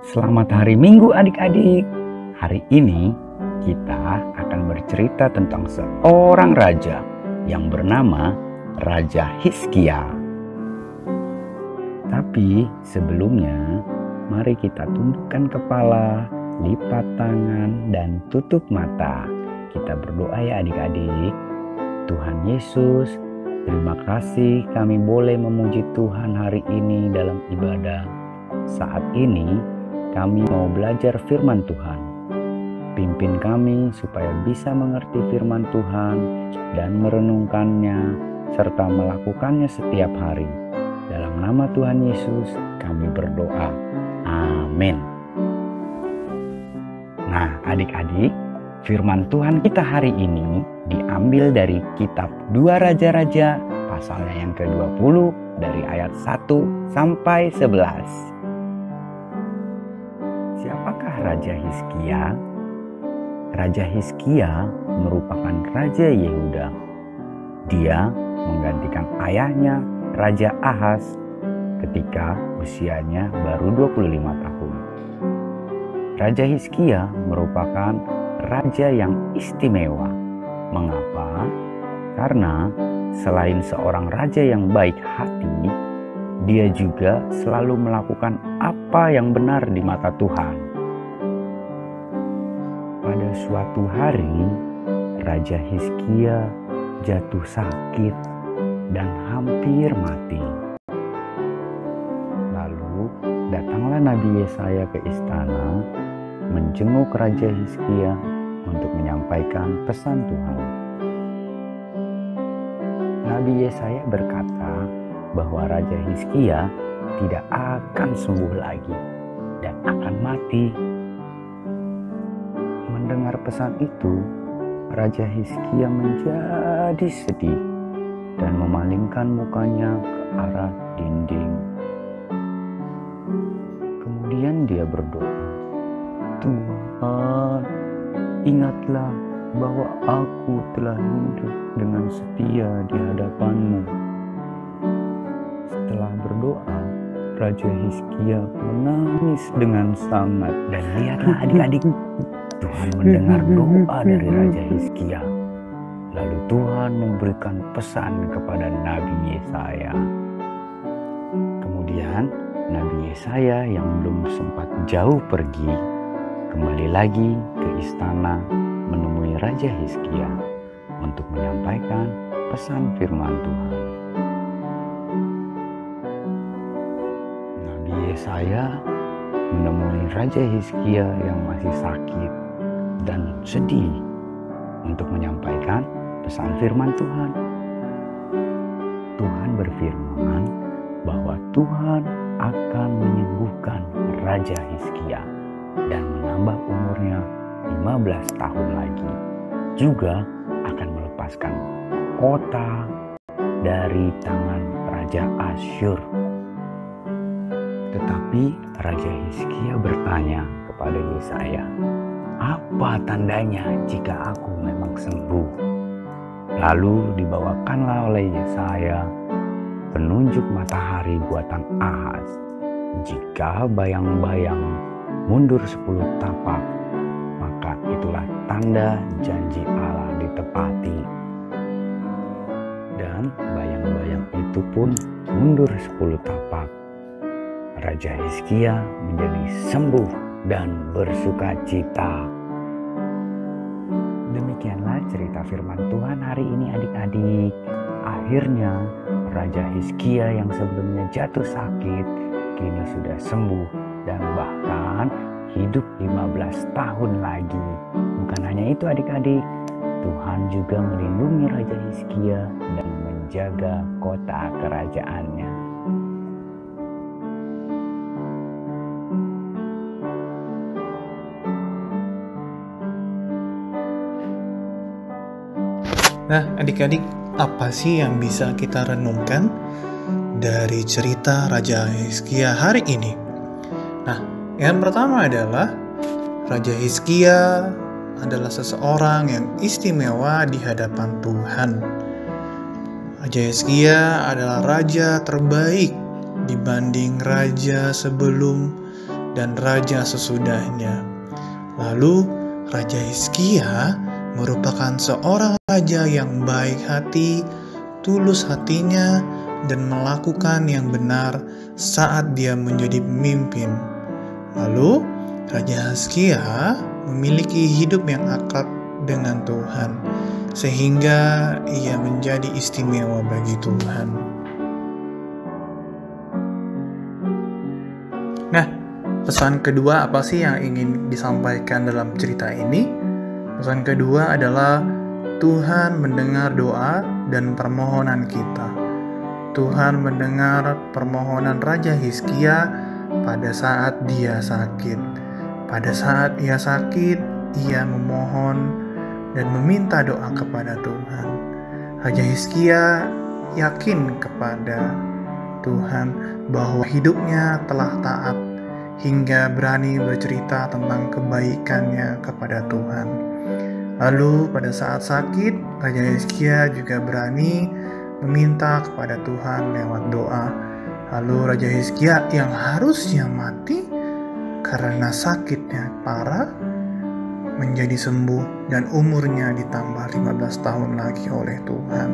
Selamat hari Minggu adik-adik. Hari ini kita akan bercerita tentang seorang raja yang bernama Raja Hizkia. Tapi sebelumnya mari kita tundukkan kepala, lipat tangan dan tutup mata. Kita berdoa ya adik-adik. Tuhan Yesus, terima kasih kami boleh memuji Tuhan hari ini dalam ibadah. Saat ini kami mau belajar firman Tuhan. Pimpin kami supaya bisa mengerti firman Tuhan dan merenungkannya serta melakukannya setiap hari. Dalam nama Tuhan Yesus kami berdoa. Amin. Nah adik-adik, firman Tuhan kita hari ini diambil dari kitab 2 Raja-Raja pasalnya yang ke-20 dari ayat 1 sampai 11. Siapakah Raja Hizkia? Raja Hizkia merupakan Raja Yehuda. Dia menggantikan ayahnya Raja Ahaz ketika usianya baru 25 tahun. Raja Hizkia merupakan raja yang istimewa. Mengapa? Karena selain seorang raja yang baik hati, dia juga selalu melakukan apa yang benar di mata Tuhan. Pada suatu hari, Raja Hizkia jatuh sakit dan hampir mati. Lalu datanglah Nabi Yesaya ke istana, menjenguk Raja Hizkia untuk menyampaikan pesan Tuhan. Nabi Yesaya berkata bahwa Raja Hizkia tidak akan sembuh lagi dan akan mati. Mendengar pesan itu, Raja Hizkia menjadi sedih dan memalingkan mukanya ke arah dinding. Kemudian dia berdoa, "Tuhan, ingatlah bahwa aku telah hidup dengan setia di hadapan-Mu." Setelah berdoa, Raja Hizkia menangis dengan sangat. Dan lihatlah adik-adik, Tuhan mendengar doa dari Raja Hizkia. Lalu Tuhan memberikan pesan kepada Nabi Yesaya. Kemudian Nabi Yesaya yang belum sempat jauh pergi kembali lagi ke istana menemui Raja Hizkia untuk menyampaikan pesan firman Tuhan. Nabi Yesaya menemui Raja Hizkia yang masih sakit dan sedih untuk menyampaikan pesan firman Tuhan. Tuhan berfirman bahwa Tuhan akan menyembuhkan Raja Hizkia dan menambah umurnya 15 tahun lagi. Juga akan melepaskan kota dari tangan Raja Asyur. Tetapi Raja Hizkia bertanya kepada Yesaya, "Apa tandanya jika aku memang sembuh?" Lalu dibawakanlah oleh Yesaya penunjuk matahari buatan Ahaz. Jika bayang-bayang mundur 10 tapak, maka itulah tanda janji Allah ditepati. Dan bayang-bayang itu pun mundur 10 tapak. Raja Hizkia menjadi sembuh dan bersukacita. Demikianlah cerita firman Tuhan hari ini adik-adik. Akhirnya Raja Hizkia yang sebelumnya jatuh sakit kini sudah sembuh dan bahkan hidup 15 tahun lagi. Bukan hanya itu adik-adik, Tuhan juga melindungi Raja Hizkia dan menjaga kota kerajaannya. Nah, adik-adik, apa sih yang bisa kita renungkan dari cerita Raja Hizkia hari ini? Nah, yang pertama adalah Raja Hizkia adalah seseorang yang istimewa di hadapan Tuhan. Raja Hizkia adalah raja terbaik dibanding raja sebelum dan raja sesudahnya. Lalu Raja Hizkia merupakan seorang raja yang baik hati, tulus hatinya, dan melakukan yang benar saat dia menjadi pemimpin. Lalu Raja Hizkia memiliki hidup yang akrab dengan Tuhan, sehingga ia menjadi istimewa bagi Tuhan. Nah, pesan kedua apa sih yang ingin disampaikan dalam cerita ini? Pesan kedua adalah Tuhan mendengar doa dan permohonan kita. Tuhan mendengar permohonan Raja Hizkia pada saat dia sakit. Pada saat ia sakit, ia memohon dan meminta doa kepada Tuhan. Raja Hizkia yakin kepada Tuhan bahwa hidupnya telah taat hingga berani bercerita tentang kebaikannya kepada Tuhan. Lalu pada saat sakit, Raja Hizkia juga berani meminta kepada Tuhan lewat doa. Lalu Raja Hizkia yang harusnya mati karena sakitnya parah menjadi sembuh dan umurnya ditambah 15 tahun lagi oleh Tuhan.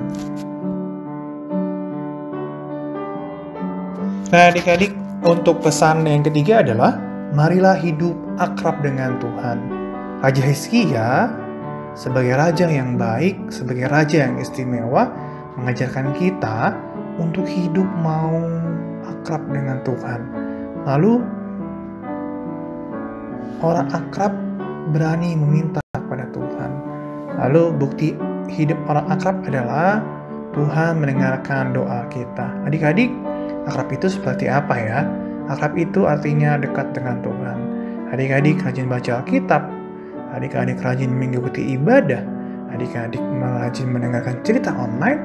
Nah, adik-adik, untuk pesan yang ketiga adalah marilah hidup akrab dengan Tuhan. Raja Hizkia sebagai raja yang baik, sebagai raja yang istimewa, mengajarkan kita untuk hidup mau akrab dengan Tuhan. Lalu orang akrab berani meminta kepada Tuhan. Lalu bukti hidup orang akrab adalah Tuhan mendengarkan doa kita. Adik-adik, akrab itu seperti apa ya? Akrab itu artinya dekat dengan Tuhan. Adik-adik rajin baca Alkitab, adik-adik rajin mengikuti ibadah, adik-adik rajin mendengarkan cerita online,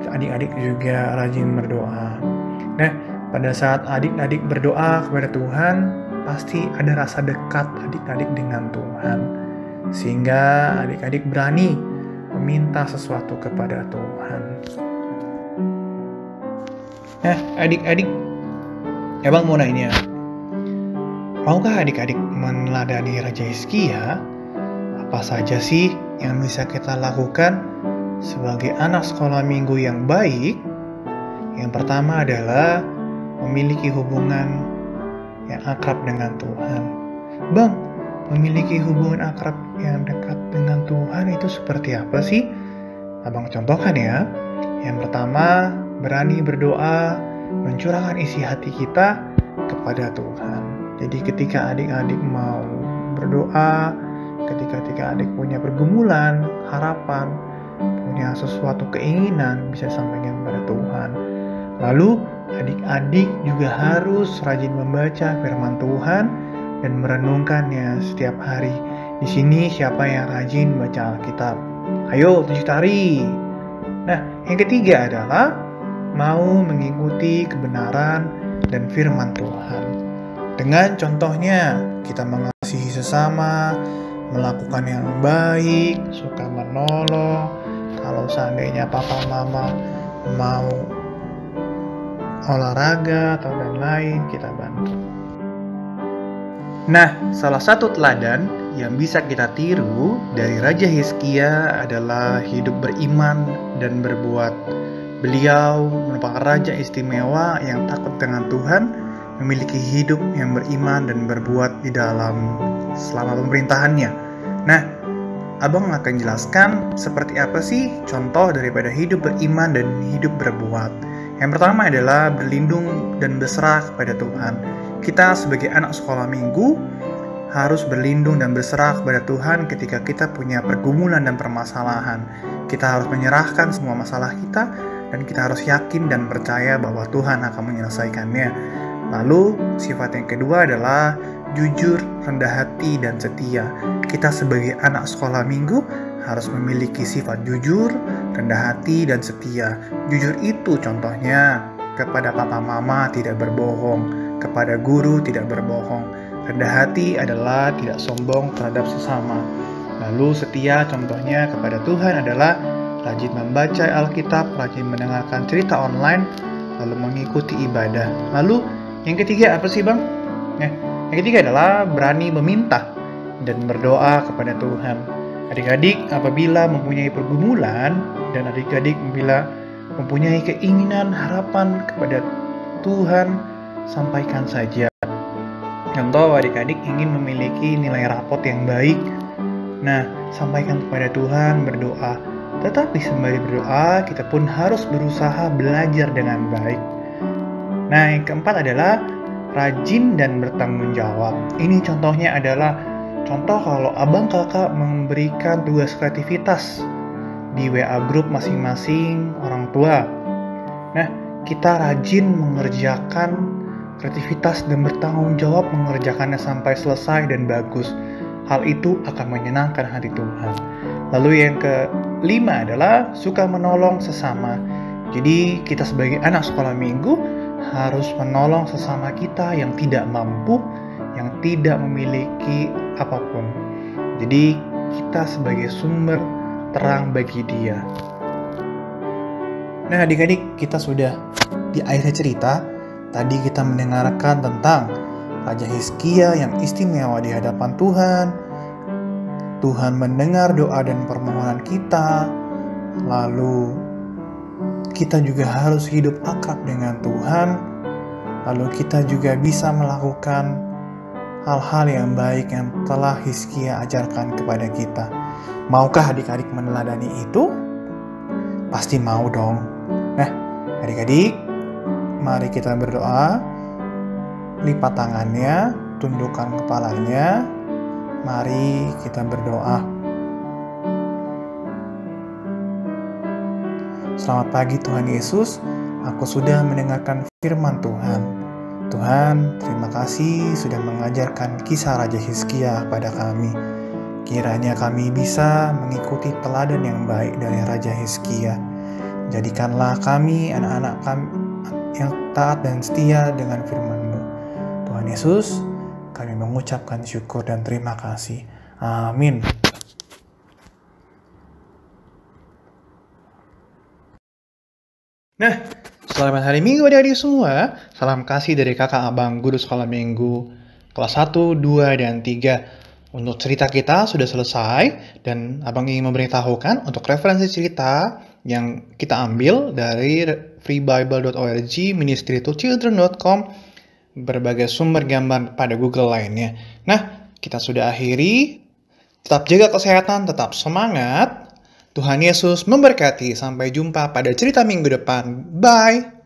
adik-adik juga rajin berdoa. Nah, pada saat adik-adik berdoa kepada Tuhan, pasti ada rasa dekat adik-adik dengan Tuhan. Sehingga adik-adik berani meminta sesuatu kepada Tuhan. Nah, adik-adik, Abang mau nanya, maukah adik-adik meneladani Raja Hizkia? Apa saja sih yang bisa kita lakukan sebagai anak sekolah minggu yang baik? Yang pertama adalah memiliki hubungan yang akrab dengan Tuhan. Bang, memiliki hubungan akrab yang dekat dengan Tuhan itu seperti apa sih? Abang contohkan ya. Yang pertama, berani berdoa, mencurahkan isi hati kita kepada Tuhan. Jadi ketika adik-adik mau berdoa, ketika adik punya pergumulan, harapan, punya sesuatu keinginan, bisa sampaikan kepada Tuhan. Lalu adik-adik juga harus rajin membaca firman Tuhan dan merenungkannya setiap hari. Di sini siapa yang rajin baca Alkitab? Ayo 7 tari. Nah, yang ketiga adalah mau mengikuti kebenaran dan firman Tuhan. Dengan contohnya, kita mengasihi sesama, melakukan yang baik, suka menolong. Kalau seandainya papa mama mau olahraga atau dan lain, kita bantu. Nah, salah satu teladan yang bisa kita tiru dari Raja Hizkia adalah hidup beriman dan berbuat. Beliau merupakan raja istimewa yang takut dengan Tuhan, memiliki hidup yang beriman dan berbuat di dalam selama pemerintahannya. Nah, Abang akan jelaskan seperti apa sih contoh daripada hidup beriman dan hidup berbuat. Yang pertama adalah berlindung dan berserah kepada Tuhan. Kita sebagai anak sekolah minggu harus berlindung dan berserah kepada Tuhan ketika kita punya pergumulan dan permasalahan. Kita harus menyerahkan semua masalah kita dan kita harus yakin dan percaya bahwa Tuhan akan menyelesaikannya. Lalu sifat yang kedua adalah jujur, rendah hati, dan setia. Kita sebagai anak sekolah minggu harus memiliki sifat jujur, rendah hati, dan setia. Jujur itu contohnya kepada papa mama tidak berbohong, kepada guru tidak berbohong. Rendah hati adalah tidak sombong terhadap sesama. Lalu setia contohnya kepada Tuhan adalah rajin membaca Alkitab, rajin mendengarkan cerita online, lalu mengikuti ibadah. Lalu yang ketiga apa sih Bang? Yang ketiga adalah berani meminta dan berdoa kepada Tuhan. Adik-adik apabila mempunyai pergumulan dan adik-adik apabila mempunyai keinginan, harapan kepada Tuhan, sampaikan saja. Contoh, adik-adik ingin memiliki nilai rapot yang baik. Nah, sampaikan kepada Tuhan, berdoa. Tetapi sembari berdoa, kita pun harus berusaha belajar dengan baik. Nah, yang keempat adalah rajin dan bertanggung jawab. Ini contohnya adalah contoh kalau abang kakak memberikan tugas kreativitas di WA grup masing-masing orang tua. Nah, kita rajin mengerjakan kreativitas dan bertanggung jawab mengerjakannya sampai selesai dan bagus. Hal itu akan menyenangkan hati Tuhan. Lalu yang kelima adalah suka menolong sesama. Jadi kita sebagai anak sekolah minggu harus menolong sesama kita yang tidak mampu, yang tidak memiliki apapun. Jadi kita sebagai sumber terang bagi dia. Nah, adik-adik, kita sudah di akhir cerita. Tadi kita mendengarkan tentang Raja Hizkia yang istimewa di hadapan Tuhan. Tuhan mendengar doa dan permohonan kita. Lalu kita juga harus hidup akrab dengan Tuhan. Lalu kita juga bisa melakukan hal-hal yang baik yang telah Hizkia ajarkan kepada kita. Maukah adik-adik meneladani itu? Pasti mau dong. Nah, adik-adik, mari kita berdoa. Lipat tangannya, tundukkan kepalanya. Mari kita berdoa. Selamat pagi Tuhan Yesus, aku sudah mendengarkan firman Tuhan. Tuhan, terima kasih sudah mengajarkan kisah Raja Hizkia pada kami. Kiranya kami bisa mengikuti teladan yang baik dari Raja Hizkia. Jadikanlah kami anak-anak kami yang taat dan setia dengan firman-Mu. Tuhan Yesus, kami mengucapkan syukur dan terima kasih. Amin. Nah, selamat hari Minggu adik-adik semua. Salam kasih dari kakak abang guru sekolah minggu kelas 1, 2, dan 3. Untuk cerita kita sudah selesai dan abang ingin memberitahukan untuk referensi cerita yang kita ambil dari freebible.org, ministry2children.com, berbagai sumber gambar pada Google lainnya. Nah, kita sudah akhiri. Tetap jaga kesehatan, tetap semangat. Tuhan Yesus memberkati. Sampai jumpa pada cerita minggu depan. Bye!